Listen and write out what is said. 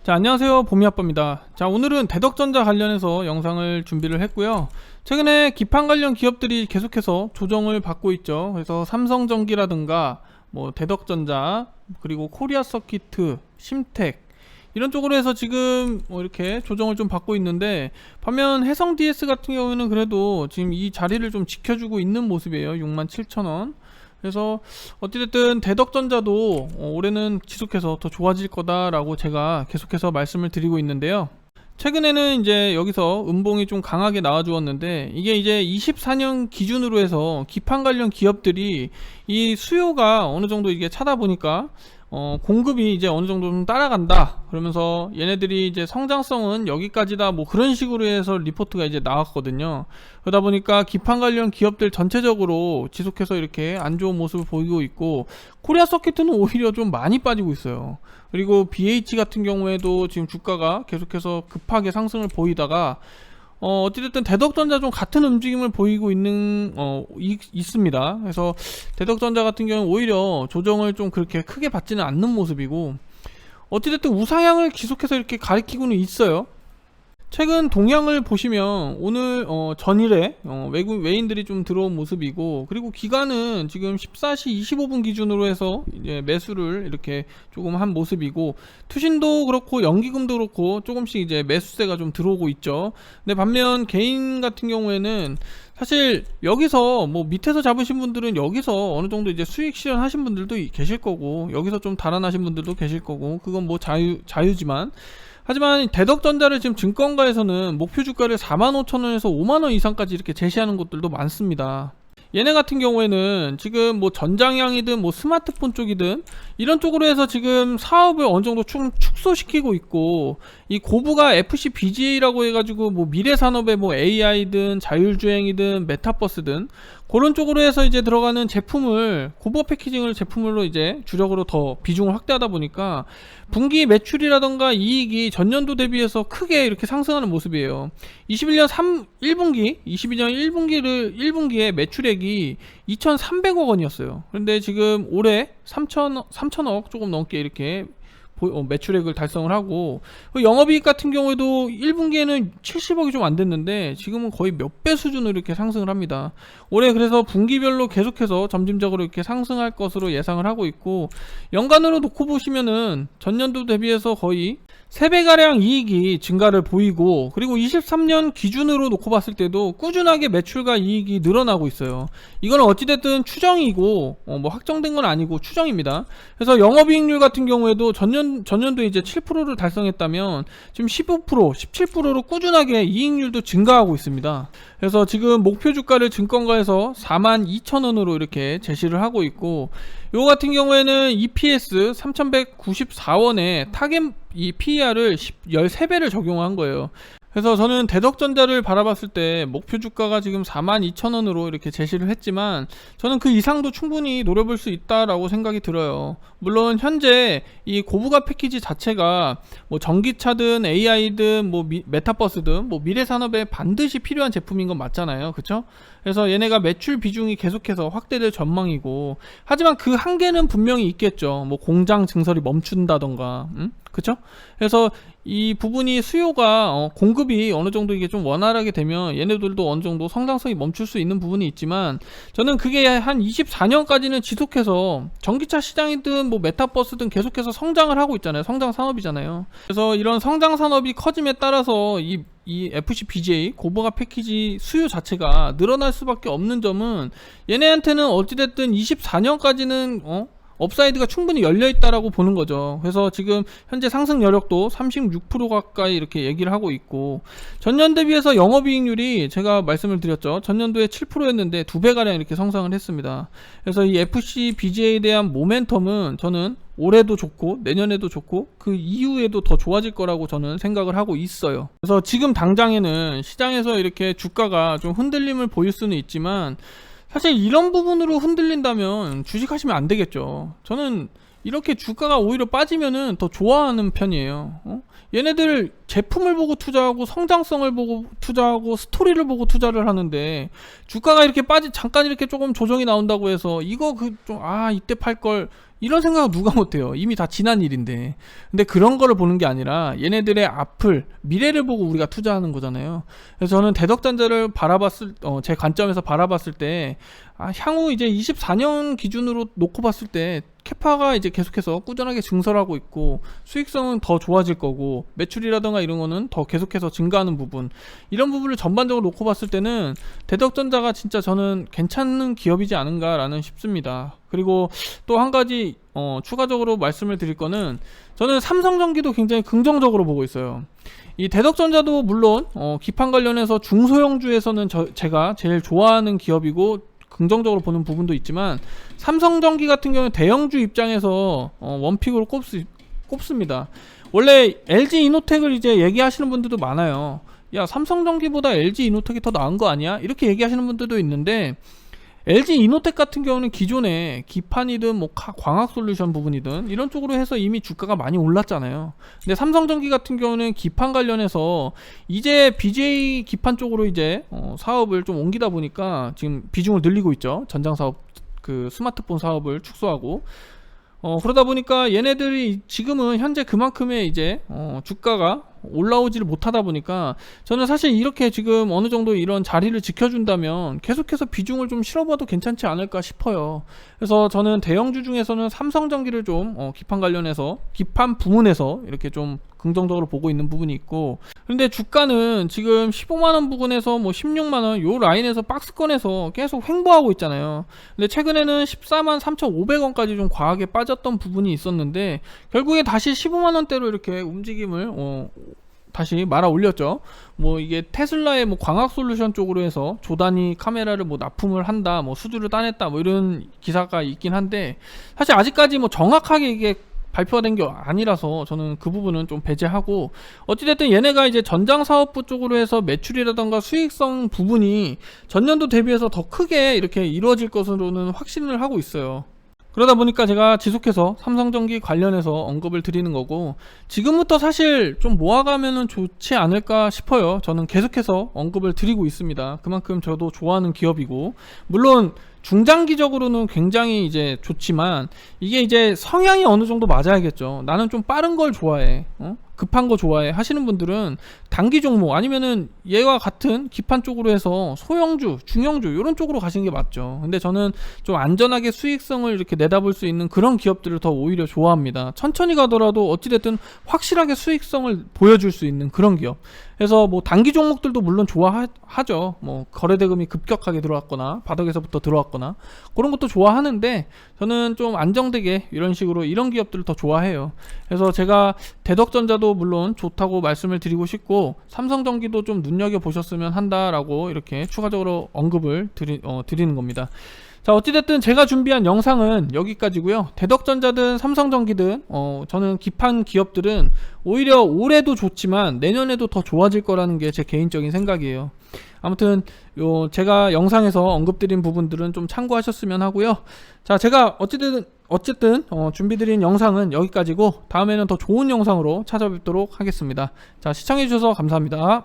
자, 안녕하세요. 봄이아빠입니다. 자, 오늘은 대덕전자 관련해서 영상을 준비를 했고요. 최근에 기판 관련 기업들이 계속해서 조정을 받고 있죠. 그래서 삼성전기라든가 뭐 대덕전자, 그리고 코리아서키트, 심텍 이런 쪽으로 해서 지금 뭐 이렇게 조정을 좀 받고 있는데, 반면 해성DS 같은 경우는 그래도 지금 이 자리를 좀 지켜주고 있는 모습이에요. 67,000원. 그래서 어찌됐든 대덕전자도 올해는 지속해서 더 좋아질 거다라고 제가 계속해서 말씀을 드리고 있는데요. 최근에는 이제 여기서 음봉이 좀 강하게 나와 주었는데, 이게 이제 24년 기준으로 해서 기판 관련 기업들이 이 수요가 어느 정도 이게 차다 보니까 공급이 이제 어느 정도 좀 따라간다 그러면서 얘네들이 이제 성장성은 여기까지다 뭐 그런 식으로 해서 리포트가 이제 나왔거든요. 그러다 보니까 기판 관련 기업들 전체적으로 지속해서 이렇게 안 좋은 모습을 보이고 있고, 코리아 서킷은 오히려 좀 많이 빠지고 있어요. 그리고 BH 같은 경우에도 지금 주가가 계속해서 급하게 상승을 보이다가 어찌됐든 대덕전자 좀 같은 움직임을 보이고 있습니다. 그래서 대덕전자 같은 경우는 오히려 조정을 좀 그렇게 크게 받지는 않는 모습이고, 어찌됐든 우상향을 계속해서 이렇게 가리키고는 있어요. 최근 동향을 보시면 오늘 전일에 외인들이 좀 들어온 모습이고, 그리고 기간은 지금 14시 25분 기준으로 해서 이제 매수를 이렇게 조금 한 모습이고, 투신도 그렇고 연기금도 그렇고 조금씩 이제 매수세가 좀 들어오고 있죠. 근데 반면 개인 같은 경우에는 사실 여기서 뭐 밑에서 잡으신 분들은 여기서 어느 정도 이제 수익 실현하신 분들도 계실 거고, 여기서 좀 달아나신 분들도 계실 거고, 그건 뭐 자유지만, 하지만 대덕전자를 지금 증권가에서는 목표 주가를 45,000원에서 5만원 이상까지 이렇게 제시하는 곳들도 많습니다. 얘네 같은 경우에는 지금 뭐 전장향이든 뭐 스마트폰 쪽이든 이런 쪽으로 해서 지금 사업을 어느 정도 축소시키고 있고, 이 고부가 FC BGA라고 해가지고 뭐 미래산업의 뭐 AI든 자율주행이든 메타버스든 그런 쪽으로 해서 이제 들어가는 제품을, 고부가 패키징을 제품으로 이제 주력으로 더 비중을 확대하다 보니까 분기 매출이라던가 이익이 전년도 대비해서 크게 이렇게 상승하는 모습이에요. 21년 1분기, 22년 1분기에 매출액이 2,300억 원이었어요. 그런데 지금 올해 3천억 조금 넘게 이렇게 매출액을 달성을 하고, 영업이익 같은 경우에도 1분기에는 70억이 좀 안 됐는데 지금은 거의 몇 배 수준으로 이렇게 상승을 합니다. 올해 그래서 분기별로 계속해서 점진적으로 이렇게 상승할 것으로 예상을 하고 있고, 연간으로 놓고 보시면은 전년도 대비해서 거의 3배가량 이익이 증가를 보이고, 그리고 23년 기준으로 놓고 봤을 때도 꾸준하게 매출과 이익이 늘어나고 있어요. 이건 어찌됐든 추정이고 뭐 확정된 건 아니고 추정입니다. 그래서 영업이익률 같은 경우에도 전년도에 이제 7%를 달성했다면 지금 15%, 17%로 꾸준하게 이익률도 증가하고 있습니다. 그래서 지금 목표 주가를 증권가에서 42,000원으로 이렇게 제시를 하고 있고, 요거 같은 경우에는 EPS 3,194원에 타겟 이 PER을 13배를 적용한 거예요. 그래서 저는 대덕전자를 바라봤을 때 목표 주가가 지금 42,000원으로 이렇게 제시를 했지만, 저는 그 이상도 충분히 노려볼 수 있다라고 생각이 들어요. 물론 현재 이 고부가 패키지 자체가 뭐 전기차든 AI든 뭐 메타버스든 뭐 미래산업에 반드시 필요한 제품인 건 맞잖아요. 그쵸? 그래서 얘네가 매출 비중이 계속해서 확대될 전망이고, 하지만 그 한계는 분명히 있겠죠. 뭐 공장 증설이 멈춘다던가, 그쵸? 그래서 이 부분이 수요가 공급이 어느 정도 이게 좀 원활하게 되면 얘네들도 어느 정도 성장성이 멈출 수 있는 부분이 있지만, 저는 그게 한 24년까지는 지속해서 전기차 시장이든 뭐 메타버스든 계속해서 성장을 하고 있잖아요. 성장 산업이잖아요. 그래서 이런 성장 산업이 커짐에 따라서 이 FC BGA 고부가 패키지 수요 자체가 늘어날 수밖에 없는 점은, 얘네한테는 어찌됐든 24년까지는 업사이드가 충분히 열려있다라고 보는 거죠. 그래서 지금 현재 상승 여력도 36% 가까이 이렇게 얘기를 하고 있고, 전년 대비해서 영업이익률이 제가 말씀을 드렸죠. 전년도에 7%였는데 2배가량 이렇게 성장을 했습니다. 그래서 이 FC BGA에 대한 모멘텀은 저는 올해도 좋고 내년에도 좋고 그 이후에도 더 좋아질 거라고 저는 생각을 하고 있어요. 그래서 지금 당장에는 시장에서 이렇게 주가가 좀 흔들림을 보일 수는 있지만, 사실 이런 부분으로 흔들린다면 주식하시면 안 되겠죠. 저는 이렇게 주가가 오히려 빠지면은 더 좋아하는 편이에요. 얘네들 제품을 보고 투자하고 성장성을 보고 투자하고 스토리를 보고 투자를 하는데, 주가가 이렇게 잠깐 이렇게 조금 조정이 나온다고 해서 이거 이때 팔 걸 이런 생각은 누가 못해요. 이미 다 지난 일인데. 근데 그런 거를 보는 게 아니라 얘네들의 앞을, 미래를 보고 우리가 투자하는 거잖아요. 그래서 저는 대덕전자를 제 관점에서 바라봤을 때, 향후 이제 24년 기준으로 놓고 봤을 때 캐파가 이제 계속해서 꾸준하게 증설하고 있고, 수익성은 더 좋아질 거고, 매출이라던가 이런 거는 더 계속해서 증가하는 부분, 이런 부분을 전반적으로 놓고 봤을 때는 대덕전자가 진짜 저는 괜찮은 기업이지 않은가라는 싶습니다. 그리고 또 한 가지 추가적으로 말씀을 드릴 거는, 저는 삼성전기도 굉장히 긍정적으로 보고 있어요. 이 대덕전자도 물론 기판 관련해서 중소형주에서는 제가 제일 좋아하는 기업이고 긍정적으로 보는 부분도 있지만, 삼성전기 같은 경우는 대형주 입장에서 원픽으로 꼽습니다. 원래 LG 이노텍을 이제 얘기하시는 분들도 많아요. 야, 삼성전기보다 LG 이노텍이 더 나은 거 아니야? 이렇게 얘기하시는 분들도 있는데, LG 이노텍 같은 경우는 기존에 기판이든 뭐 광학 솔루션 부분이든 이런 쪽으로 해서 이미 주가가 많이 올랐잖아요. 근데 삼성전기 같은 경우는 기판 관련해서 이제 BJ 기판 쪽으로 이제 사업을 좀 옮기다 보니까 지금 비중을 늘리고 있죠. 전장 사업, 그 스마트폰 사업을 축소하고, 그러다 보니까 얘네들이 지금은 현재 그만큼의 이제 주가가 올라오지를 못하다 보니까, 저는 사실 이렇게 지금 어느 정도 이런 자리를 지켜준다면 계속해서 비중을 좀 실어봐도 괜찮지 않을까 싶어요. 그래서 저는 대형주 중에서는 삼성전기를 좀 기판 관련해서, 기판 부문에서 이렇게 좀 긍정적으로 보고 있는 부분이 있고, 근데 주가는 지금 15만원 부근에서 뭐 16만원 요 라인에서 박스권에서 계속 횡보하고 있잖아요. 근데 최근에는 14만 3,500원까지 좀 과하게 빠졌던 부분이 있었는데, 결국에 다시 15만원대로 이렇게 움직임을 다시 말아 올렸죠. 뭐 이게 테슬라의 뭐 광학 솔루션 쪽으로 해서 조단위 카메라를 뭐 납품을 한다, 뭐 수주를 따냈다, 뭐 이런 기사가 있긴 한데, 사실 아직까지 뭐 정확하게 이게 발표가 된 게 아니라서 저는 그 부분은 좀 배제하고, 어찌됐든 얘네가 이제 전장사업부 쪽으로 해서 매출이라던가 수익성 부분이 전년도 대비해서 더 크게 이렇게 이루어질 것으로는 확신을 하고 있어요. 그러다 보니까 제가 지속해서 삼성전기 관련해서 언급을 드리는 거고, 지금부터 사실 좀 모아가면은 좋지 않을까 싶어요. 저는 계속해서 언급을 드리고 있습니다. 그만큼 저도 좋아하는 기업이고, 물론 중장기적으로는 굉장히 이제 좋지만, 이게 이제 성향이 어느 정도 맞아야겠죠. 나는 좀 빠른 걸 좋아해, 급한 거 좋아해 하시는 분들은 단기 종목, 아니면은 얘와 같은 기판 쪽으로 해서 소형주, 중형주 이런 쪽으로 가시는 게 맞죠. 근데 저는 좀 안전하게 수익성을 이렇게 내다볼 수 있는 그런 기업들을 더 오히려 좋아합니다. 천천히 가더라도 어찌됐든 확실하게 수익성을 보여줄 수 있는 그런 기업. 그래서 뭐 단기 종목들도 물론 좋아하죠. 뭐 거래대금이 급격하게 들어왔거나 바닥에서부터 들어왔거나 그런 것도 좋아하는데, 저는 좀 안정되게 이런 식으로 이런 기업들을 더 좋아해요. 그래서 제가 대덕전자도 물론 좋다고 말씀을 드리고 싶고, 삼성전기도 좀 눈여겨보셨으면 한다라고 이렇게 추가적으로 언급을 드리는 겁니다. 자, 어찌됐든 제가 준비한 영상은 여기까지고요. 대덕전자든 삼성전기든 저는 기판 기업들은 오히려 올해도 좋지만 내년에도 더 좋아질 거라는 게 제 개인적인 생각이에요. 아무튼 제가 영상에서 언급드린 부분들은 좀 참고하셨으면 하고요. 자, 제가 어쨌든 준비드린 영상은 여기까지고, 다음에는 더 좋은 영상으로 찾아뵙도록 하겠습니다. 자, 시청해주셔서 감사합니다.